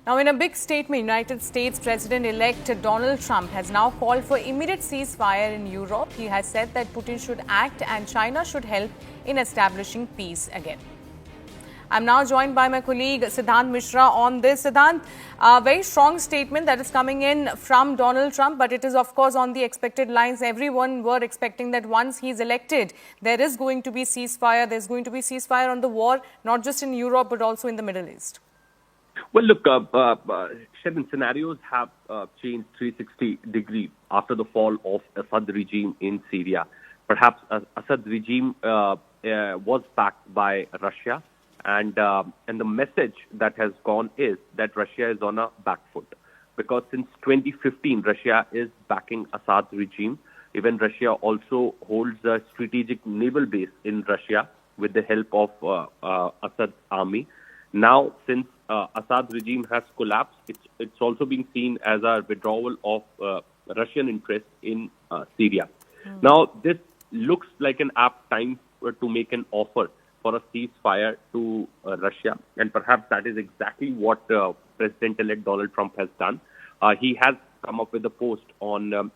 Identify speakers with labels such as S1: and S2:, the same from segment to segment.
S1: Now, in a big statement, United States President-elect Donald Trump has now called for immediate ceasefire in Europe. He has said that Putin should act and China should help in establishing peace again. I'm now joined by my colleague Siddhant Mishra on this. Siddhant, a very strong statement that is coming in from Donald Trump, but it is of course on the expected lines. Everyone were expecting that once he's elected, there is going to be ceasefire. There's going to be ceasefire on the war, not just in Europe, but also in the Middle East.
S2: Well, look, Sharon, scenarios have changed 360 degrees after the fall of Assad regime in Syria. Perhaps Assad regime was backed by Russia, and the message that has gone is that Russia is on a back foot, because since 2015, Russia is backing Assad regime. Even Russia also holds a strategic naval base in Russia with the help of Assad's army. Now, since Assad regime has collapsed, it's also being seen as a withdrawal of Russian interest in Syria. Now, this looks like an apt time to make an offer for a ceasefire to Russia, and perhaps that is exactly what President-elect Donald Trump has done. He has come up with a post on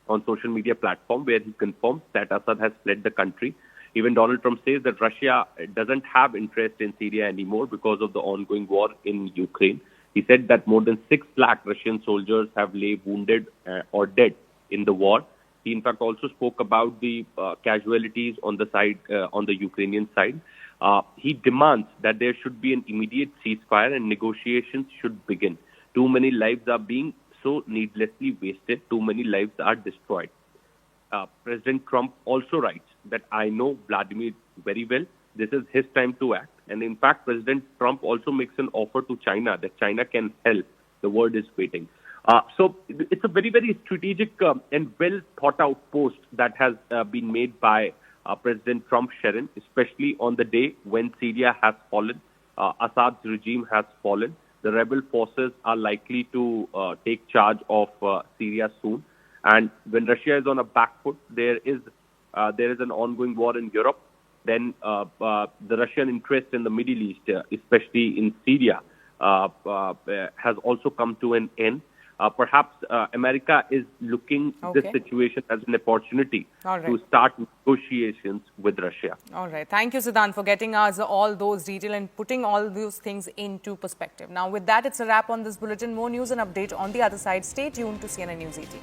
S2: social media platform where he confirms that Assad has fled the country. Even Donald Trump says that Russia doesn't have interest in Syria anymore because of the ongoing war in Ukraine. He said that more than 6 lakh Russian soldiers have lay wounded or dead in the war. He, in fact, also spoke about the casualties on the side, on the Ukrainian side. He demands that there should be an immediate ceasefire and negotiations should begin. Too many lives are being so needlessly wasted. Too many lives are destroyed. President Trump also writes that I know Vladimir very well. This is his time to act. And in fact, President Trump also makes an offer to China that China can help. The world is waiting. So it's a very, very strategic and well thought out post that has been made by President Trump, Sharon, especially on the day when Syria has fallen, Assad's regime has fallen. The rebel forces are likely to take charge of Syria soon. And when Russia is on a back foot, there is an ongoing war in Europe. Then the Russian interest in the Middle East, especially in Syria, has also come to an end. Perhaps America is looking this situation as an opportunity to start negotiations with Russia.
S1: All right. Thank you, Siddhant, for getting us all those details and putting all those things into perspective. Now, with that, it's a wrap on this bulletin. More news and update on the other side. Stay tuned to CNN News 18.